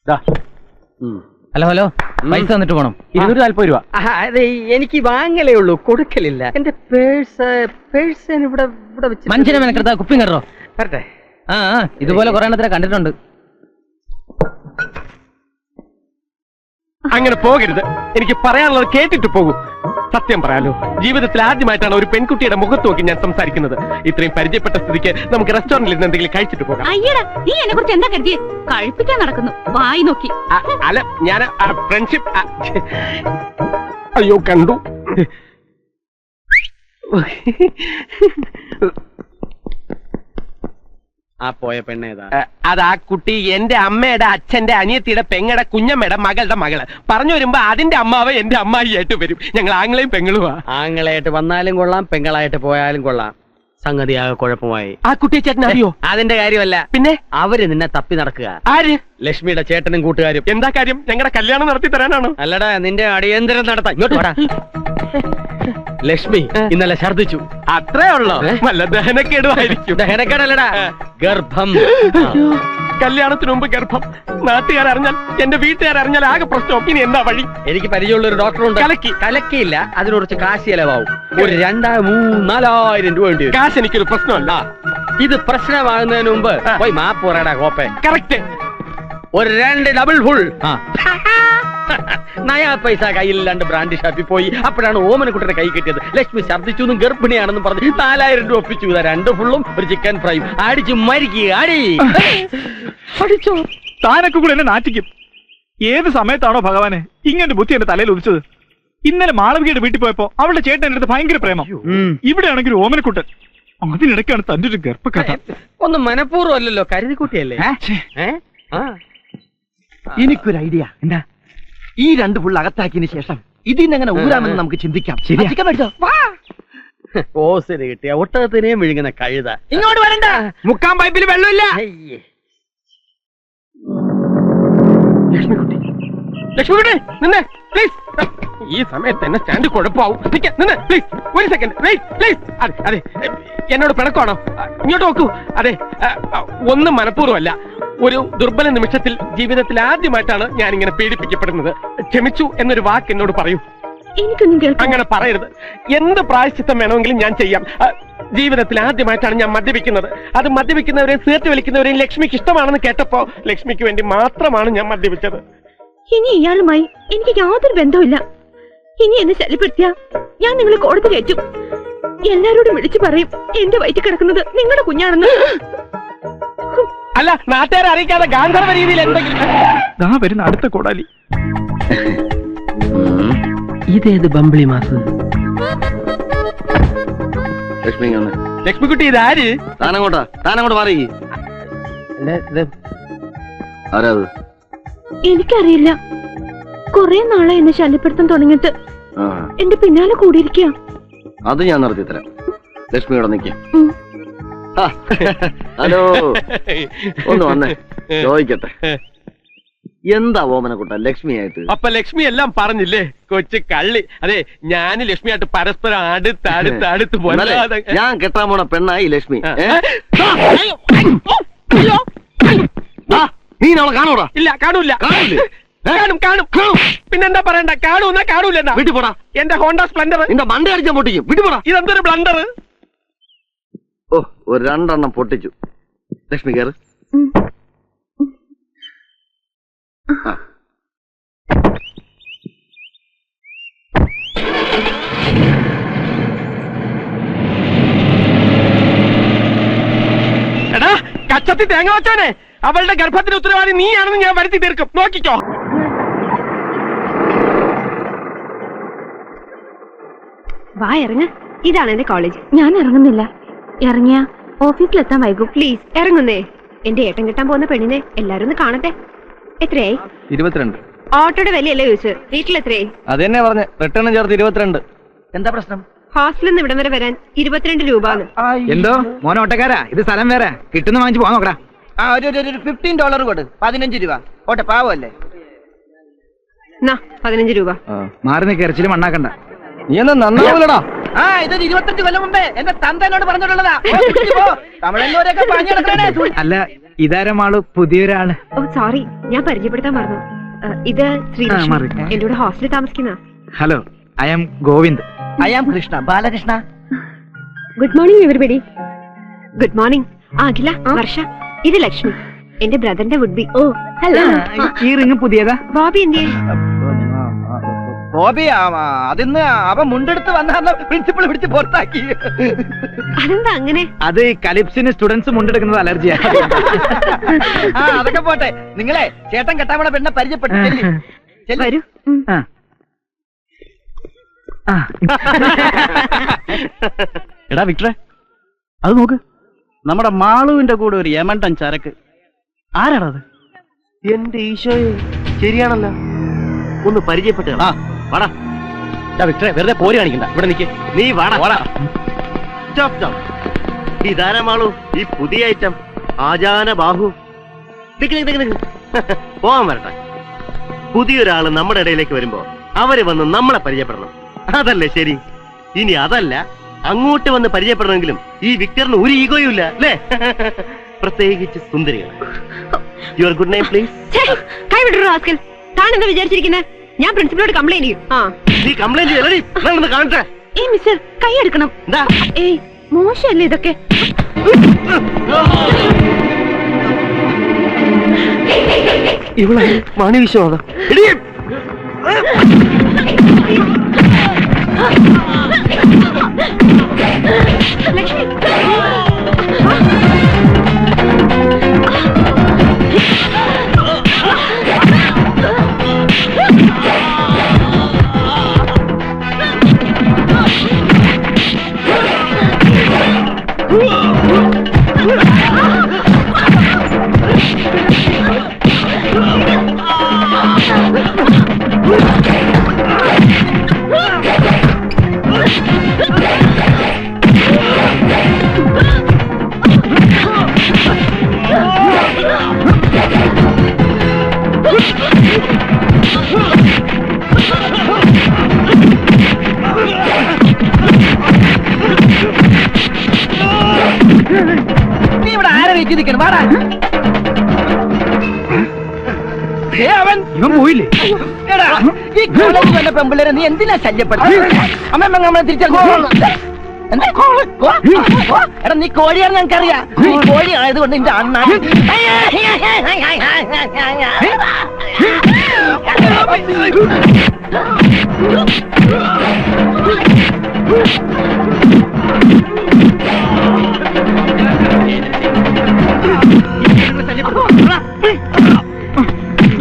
Hello hello, പൈസ തന്നിട്ട് പോണം. 240 രൂപ. അതെ, എനിക്ക് വാങ്ങലേ ഉള്ളൂ, കൊടുക്കലില്ല. എന്റെ പേഴ്സ് ഇവിടെ വെച്ച്. മനുഷ്യനെ മെനക്കെടുത്താ കുപ്പിയും കയറോ? വരട്ടെ. ഇതുപോലെ കുറെ എണ്ണത്തിനെ കണ്ടിട്ടുണ്ട്. അങ്ങനെ പോകരുത്. എനിക്ക് പറയാനുള്ളത് കേട്ടിട്ട് പോകൂ. സത്യം പറയാലോ, ജീവിതത്തിൽ ആദ്യമായിട്ടാണ് ഒരു പെൺകുട്ടിയുടെ മുഖത്ത് നോക്കി ഞാൻ സംസാരിക്കുന്നത്. ഇത്രയും പരിചയപ്പെട്ട സ്ഥിതിക്ക് നമുക്ക് റെസ്റ്റോറന്റിൽ നിന്ന് എന്തെങ്കിലും കഴിച്ചിട്ട് പോകാം. അയ്യടാ, നീ എന്നെ കുറിച്ച് എന്താ കരുതിയേ? കഴിപ്പിക്കാൻ നടക്കുന്നു, വായി നോക്കി. അല്ല, ഞാൻ ഫ്രണ്ട്ഷിപ്പ്. അയ്യോ, കണ്ടു. ആ പോയ പെണ്ണേതാ? അത് ആ കുട്ടി എന്റെ അമ്മയുടെ അച്ഛന്റെ അനിയത്തിയുടെ പെങ്ങടെ കുഞ്ഞമ്മയുടെ മകളുടെ മകള്. പറഞ്ഞു വരുമ്പോ അതിന്റെ അമ്മാവ് എന്റെ അമ്മായിയായിട്ട് വരും. ഞങ്ങൾ ആങ്ങളെയും പെങ്ങളുവാ. ആങ്ങളായിട്ട് വന്നാലും കൊള്ളാം, പെങ്ങളായിട്ട് പോയാലും കൊള്ളാം. സംഗതി ആകെ കുഴപ്പമായി. ആ കുട്ടിയെ ചേട്ടൻ അറിയോ? അതിന്റെ കാര്യമല്ല, പിന്നെ അവര് നിന്നെ തപ്പി നടക്കുക. ആര്? ലക്ഷ്മിയുടെ ചേട്ടനും കൂട്ടുകാരും. എന്താ കാര്യം? ഞങ്ങളുടെ കല്യാണം നടത്തി തരാനാണോ? അല്ലടാ, നിന്റെ അടിയന്തരം നടത്താൻ. ഇങ്ങോട്ട് വാടാ. ലക്ഷ്മി ഇന്നലെ ഛർദിച്ചു. അത്രേ ഉള്ളോ? വല്ല ദഹനക്കേടുമായിരിക്കും. ദഹനക്കേടല്ലടാ, ഗർഭം. കല്യാണത്തിന് മുമ്പ് ഗർഭം. നാട്ടുകാരറിഞ്ഞാൽ, എന്റെ വീട്ടുകാരറിഞ്ഞാൽ ആകെ പ്രശ്നം. ഇനി എന്താ വഴി? എനിക്ക് പരിചയമുള്ള ഒരു ഡോക്ടറുണ്ട്. കലക്കിയില്ല, അതിന് കുറച്ച് കാശ് ചെലവാവും. ഒരു 2,000-3,000 രൂപ വേണ്ടി വരും. കാശ് എനിക്കൊരു പ്രശ്നമല്ല. ഇത് പ്രശ്നമാകുന്നതിന് മുമ്പ് പോയി മാപ്പ് പറയടാ കോപ്പെ. കറക്റ്റ്. ഒരു 2 ഡബിൾ ഫുൾ. നയാ പൈസ കയ്യിലില്ലാണ്ട് ബ്രാൻഡ് ഷാപ്പിൽ പോയി. അപ്പോഴാണ് ഓമനക്കുട്ടനെ കൈ കിട്ടിയത്. ലക്ഷ്മി ഛർദിച്ചു, ഗർഭിണിയാണെന്ന് പറഞ്ഞ് 4,000 രൂപ ഒപ്പിച്ചു. 2 ഫുള്ളും ഒരു ചിക്കൻ ഫ്രൈയും അടിച്ചു മരിക്കുക. അടിച്ചോ? താനൊക്കെ കൂടെ എന്നെ നാറ്റിക്കും. ഏത് സമയത്താണോ ഭഗവാനെ ഇങ്ങനെ ബുദ്ധി എന്റെ തലയിൽ ഉദിച്ചത്? ഇന്നലെ മാളവികയുടെ വീട്ടിൽ പോയപ്പോ അവളുടെ ചേട്ടൻ എന്റെ അടുത്ത് ഭയങ്കര പ്രേമം. ഇവിടെയാണെങ്കിൽ ഓമനക്കുട്ടൻ. അതിനിടയ്ക്കാണ് തന്റെ ഒരു ഗർഭക്കഥ. ഒന്നും മനഃപൂർവ്വം അല്ലല്ലോ, കരുതിക്കുട്ടിയല്ലേ? എനിക്കൊരു ഐഡിയ. എന്താ? ഈ 2 ഫുൾ അകത്താക്കിയതിന് ശേഷം ഇതിൽ എങ്ങനെ ഊരാമെന്ന് നമുക്ക് ചിന്തിക്കാം. ഓസിന് കിട്ടിയ ഒട്ടകത്തിനെയും വിഴുങ്ങുന്ന കഴുത. ഇങ്ങോട്ട് വരണ്ട. മുക്കാൻ പൈപ്പിൽ വെള്ളമില്ല. ലക്ഷ്മിക്കുട്ടി, ലക്ഷ്മിക്കുട്ടി നിന്നെ പ്ലീസ്. ഈ സമയത്ത് എന്നെ സ്റ്റാൻഡ് കുഴപ്പമാവും. നിന്ന് പ്ലീസ്. ഒരു സെക്കൻഡ് വെയിറ്റ് പ്ലീസ്. അതെ, എന്നോട് പിണക്കമാണോ? ഇങ്ങോട്ട് നോക്കൂ. അതെ, ഒന്നും മനഃപൂർവ്വമല്ല. ഒരു ദുർബല നിമിഷത്തിൽ ജീവിതത്തിൽ ആദ്യമായിട്ടാണ് ഞാൻ ഇങ്ങനെ പീഡിപ്പിക്കപ്പെടുന്നത്. ക്ഷമിച്ചു എന്നൊരു വാക്ക് എന്നോട് പറയൂ. അങ്ങനെ പറയരുത്. എന്ത് പ്രായശ്ചിത്തം വേണമെങ്കിലും ഞാൻ ചെയ്യാം. ജീവിതത്തിൽ ആദ്യമായിട്ടാണ് ഞാൻ മദ്യപിക്കുന്നത്. അത് മദ്യപിക്കുന്നവരെയും സിഗരറ്റ് വലിക്കുന്നവരെയും ലക്ഷ്മിക്ക് ഇഷ്ടമാണെന്ന് കേട്ടപ്പോ ലക്ഷ്മിക്ക് വേണ്ടി മാത്രമാണ് ഞാൻ മദ്യപിച്ചത്. ഇനി ഇയാളുമായി എനിക്ക് യാതൊരു ബന്ധവുമില്ല. ഇനി എന്നെ ശല്യപ്പെടുത്തിയ ഞാൻ നിങ്ങളെ കോടതി കയറ്റും. എല്ലാരോടും വിളിച്ചു പറയും എന്റെ വയറ്റിൽ കിടക്കുന്നത് നിങ്ങളുടെ കുഞ്ഞാണെന്ന്. അല്ല, നാട്ടുകാരെ അറിയിക്കാതെ ഗാന്ധർവ രീതിയിൽ എന്തെങ്കിലും. വരുന്ന അടുത്ത കോടാലി. ഇതേത് ബംബിളി മാസ്? ലക്ഷ്മിക്കുട്ടി, ഇതാര്? താനങ്ങോട്ട് മാറി. എനിക്കറിയില്ല. കൊറേ നാളെ എന്നെ ശല്യപ്പെടുത്താൻ തുടങ്ങിയിട്ട് എന്റെ പിന്നാലെ കൂടിയിരിക്കുക. അത് ഞാൻ നടത്തി തരാം. ലക്ഷ്മിയോടെ നിൽക്കാം. ഹലോ, ഒന്ന് വന്നേ, ചോദിക്കട്ടെ. എന്താ ഓമനക്കുട്ട ലക്ഷ്മിയായിട്ട്? അപ്പൊ ലക്ഷ്മി എല്ലാം പറഞ്ഞില്ലേ? കൊച്ചു കള്ളി. അതെ, ഞാൻ ലക്ഷ്മിയായിട്ട് പരസ്പരം അടുത്ത് പോലെ. ഞാൻ കെട്ടാൻ പോണ പെണ്ണായി ലക്ഷ്മി. നീ അവളെ കാണൂടാ? ഇല്ല, കാണൂല. കാണും. പിന്നെന്താ പറയണ്ട? കാണൂന്നാ കാണൂല. വീട്ടിൽ പോടാ. എന്റെ ഹോണ്ട സ്പ്ലെൻഡർ നിന്റെ മണ്ട അടിച്ചാൻ പൊട്ടിക്കും. വീട്ടിൽ പോടാ. ഇതെന്തൊരു ബ്ലണ്ടർ? ഓ, ഒരു 2 എണ്ണം പൊട്ടിച്ചു. ലക്ഷ്മി കയറ്. എടാ കച്ചത്തി തേങ്ങ വച്ചോനെ, അവളുടെ ഗർഭത്തിന് ഉത്തരവാദി നീയാണെന്ന് ഞാൻ വരുത്തി തീർക്കും. നോക്കിക്കോ. വാ, ഇറങ്ങ. ഇതാണ് എന്റെ കോളേജ്. ഞാൻ ഇറങ്ങുന്നില്ല. ഇറങ്ങിയ ഓഫീസിലെത്താൻ വൈകും. പ്ലീസ് ഇറങ്ങുന്നേ. എന്റെ ഏട്ടൻ കിട്ടാൻ പോകുന്ന പെണ്ണിനെ എല്ലാരും ഒന്ന് കാണട്ടെ. എത്രയായി? 22. ഓട്ടോയുടെ വിലയല്ലേ ചോദിച്ചു. വീട്ടിൽ എത്രയായി? അത് തന്നെ പറഞ്ഞ്. റിട്ടേൺ ചേർത്ത് 22. എന്താ പ്രശ്നം? ഹോസ്റ്റലിൽ നിന്ന് ഇവിടം വരെ വരാൻ 22 രൂപ. എന്തോ മോനെ ഓട്ടക്കാരാ, ഇത് സ്ഥലം വേറെ. കിട്ടുന്ന വാങ്ങിച്ചു പോകാൻ നോക്കടാ. ഒരു $15 കൊടു. 15 രൂപ. ഓട്ടെ, പാവല്ലേ? 15 രൂപ. മാറി നിൽക്ക്, ഇറച്ചിലും മണ്ണാക്കണ്ട. നീ എന്നാ നന്നാവൂലടാ. ആ ഇതൊരു 25 കൊല്ലം മുമ്പേ എന്റെ തന്ത എന്നോട് പറഞ്ഞിട്ടുള്ളതാ. തമിഴന്നൂരൊക്കെ പറഞ്ഞു നടക്കണേ. അല്ല ഇതാരാ മാളു പുതിയൊരാള്? ഓ സോറി, ഞാൻ പരിചയപ്പെടുത്താൻ മറന്നു. ഇത് ശ്രീലക്ഷ്മി, മാറി. എന്റെ കൂടെ ഹോസ്റ്റലിൽ താമസിക്കുന്ന. Hello, I am Govind. I am Krishna, Balakrishna. Good morning everybody. Good morning. Akhila, Varsha, ഇത് ലക്ഷ്മി, എന്റെ ബ്രദറിന്റെ വുഡ് ബി. Oh hello. ഈ റിങ് പുതിയതാ? ബോബി എന്തിയെ? ബോബി അതിന്ന് അവൻ മുണ്ടെടുത്ത് വന്ന പ്രിൻസിപ്പൾ പിടിച്ച് പുറത്താക്കി. അതെന്താ അങ്ങനെ? അത് കലിപ്സിന് സ്റ്റുഡൻസ് മുണ്ടെടുക്കുന്നത് അലർജിയാ. ആ അതൊക്കെ പോട്ടെ. നിങ്ങളെ ചേട്ടൻ കെട്ടാമണ പെണ്ണെ പരിചയപ്പെട്ടു. വരൂ. ആ. ആ. എടാ വിക്ടറെ, അത് നോക്ക്, നമ്മുടെ മാളുവിന്റെ കൂടെ ഒരു യമണ്ടൻ ചരക്ക്. ആരാണത്? എന്റെ ഈശോയെ, ശരിയാണല്ലോ. ഒന്ന് പരിചയപ്പെട്ടു. ആ വാടാ. വിക്ടറെ, വെറുതെ പോരി കാണിക്കണ്ട, ഇവിടെ നിൽക്ക്. നീ വാടാ. Stop stop. ഇതാരാ മാളു ഈ പുതിയ ഐറ്റം? ആചാന ബാഹു. പോവാൻ വരട്ടെ. പുതിയൊരാള് നമ്മുടെ ഇടയിലേക്ക് വരുമ്പോ അവര് വന്ന് നമ്മളെ പരിചയപ്പെടണം, അതല്ലേ ശരി? ഇനി അതല്ല, അങ്ങോട്ട് വന്ന് പരിചയപ്പെടണമെങ്കിലും ഈ വിക്ടറിന് ഒരു ഈഗോയും ഇല്ല അല്ലേ? പ്രത്യേകിച്ച് സുന്ദരികൾ. Your good name please. കൈ വിട്ടു റാസ്കൽ. താൻ എന്താ വിചാരിച്ചിരിക്കുന്നത്? ഞാൻ പ്രിൻസിപ്പലോട് കംപ്ലൈന്റ് ചെയ്യും. ആ നീ കംപ്ലൈന്റ് ചെയ്യലടി, കാണട്ടെ. ഏയ് മിസ്റ്റർ, കൈ എടുക്കണം. എന്താ? ഏയ് മോശമല്ലേ ഇതൊക്കെ? ഇവിടെ മണി വിശ്വാസം. ലക്ഷ്മി, നീ ഇവിടെ ആരെ വെച്ച് നിൽക്കണം? വാടാ. അവൻ ഇവൻ പോയില്ലേ? എടാ, ഈ കോളേജ് വന്ന പെമ്പിള്ളേരെ നീ എന്തിനാ ശല്യപ്പെടുന്നത്? അമ്മ നമ്മളെ തിരിച്ചെടാ, നീ കോഴിയാണെന്ന് ഞങ്ങൾക്കറിയാം. നീ കോഴി ആയതുകൊണ്ട് നിന്റെ അണ്ണ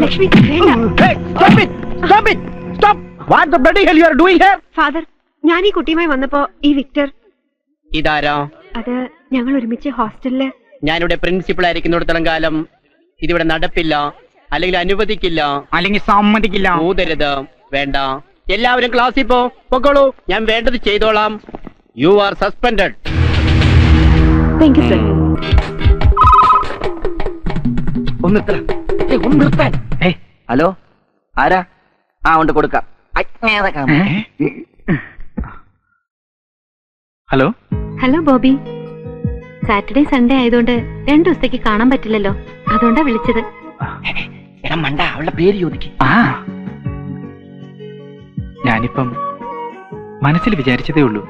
ലക്ഷ്മി വേണ്ട. ഫാദർ, ഞാൻ ഈ കുട്ടിയുമായി വന്നപ്പോ ഈ വിക്ടർ, ഇതാരാ? അത് ഞങ്ങൾ ഒരുമിച്ച് ഹോസ്റ്റലില്. ഞാനിവിടെ പ്രിൻസിപ്പൾ ആയിരിക്കുന്നിടത്തോളം കാലം ഇതിവിടെ നടപ്പില്ല, അല്ലെങ്കിൽ അനുവദിക്കില്ല, അല്ലെങ്കിൽ സമ്മതിക്കില്ല. ഊതരുത്. വേണ്ട, എല്ലാവരും ക്ലാസ്സിൽ പൊക്കോളൂ. ഞാൻ വേണ്ടത് ചെയ്തോളാം. You are suspended. Thank you sir. ഒന്ന് നിർത്താൻ. ഹലോ, ആരാ? ആ ഉണ്ട്, കൊടുക്കാം. Hello. Hello Bobby. Saturday Sunday ആയതുകൊണ്ട് 2 ദിവസത്തേക്ക് കാണാൻ പറ്റില്ലല്ലോ, അതുകൊണ്ടാ വിളിച്ചത്. എടാ മണ്ട, അവളുടെ പേര് ചോദിക്കും. ആ, ഞാനിപ്പം മനസ്സിൽ വിചാരിച്ചതേ ഉള്ളൂ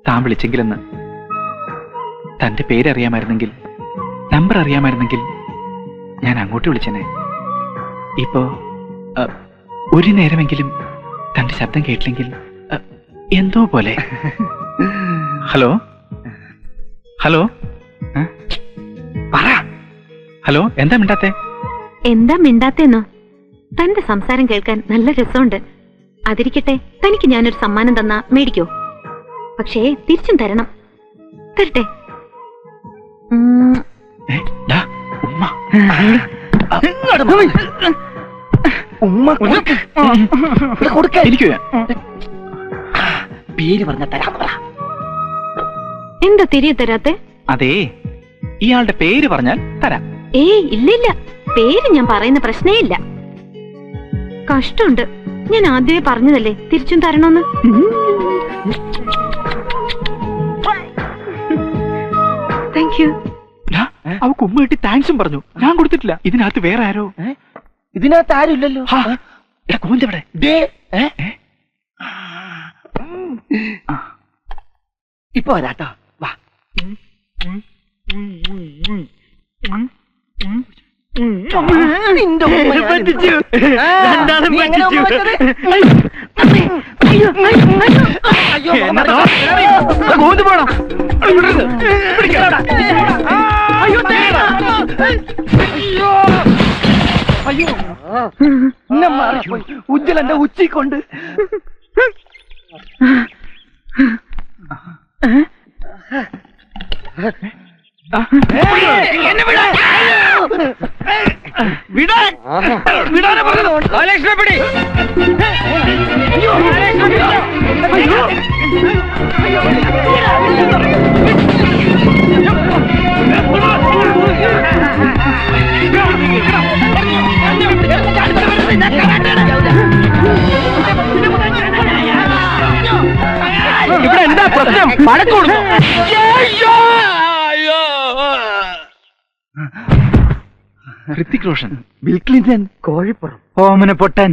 താൻ വിളിച്ചെങ്കിലെന്ന്. തന്റെ പേരറിയാമായിരുന്നെങ്കിൽ, നമ്പർ അറിയാമായിരുന്നെങ്കിൽ ഞാൻ അങ്ങോട്ട് വിളിച്ചനെ. ഇപ്പോ ഒരു നേരമെങ്കിലും തന്റെ ശബ്ദം കേട്ടില്ലെങ്കിൽ എന്തോ പോലെ. ഹലോ ഹലോ പറ. ഹലോ, എന്താ മിണ്ടാത്തെ? എന്താ മിണ്ടാത്തേന്നോ? തന്റെ സംസാരം കേൾക്കാൻ നല്ല രസമുണ്ട്. അതിരിക്കട്ടെ, തനിക്ക് ഞാനൊരു സമ്മാനം തന്നാ മേടിക്കോ? പക്ഷേ തിരിച്ചും തരണം. തരട്ടെ? ഉമ്മ. എനിക്ക് പേര് പറഞ്ഞ തരാം. എന്താ തിരികെ തരാത്തെ? അതേ, ഇയാളുടെ പേര് പറഞ്ഞാൽ തരാം. ഏയ് ഇല്ലില്ല, പേര് ഞാൻ പറയുന്ന പ്രശ്നേ ഇല്ല. കഷ്ടമുണ്ട്, ഞാൻ ആദ്യമേ പറഞ്ഞതല്ലേ തിരിച്ചും തരണോന്ന്. Thank you. അവക്ക് ഉമ്മ കിട്ടി താങ്ക്സും പറഞ്ഞു. ഞാൻ കൊടുത്തിട്ടില്ല. ഇതിനകത്ത് വേറെ ആരോ. ഇതിനകത്ത് ആരുമില്ലല്ലോ. കോന്തവിടെ? ഇപ്പൊ വരാട്ടോ. വാ. നിന്റെ ഉമ്മ ഞാൻ പറ്റിച്ചു. ആ, രണ്ടാളും നീ എങ്ങനെ ഉമ്മ പറ്റിച്ചു. വെച്ചത്? അയ്യോ, കോന്ത് പോണം. ഇന്നെ മാറിപ്പോയി. ഉജ്ജലന്റെ ഉച്ചി കൊണ്ട് ലക്ഷ്മി ഇവിടെ എന്താ പ്രശ്നം? വഴക്കൊടുക്കും. ഹൃത്തിക് റോഷൻ, ബിൽ ക്ലിന്റൺ, കോഴിപ്പുറം, ഓമന പൊട്ടാൻ.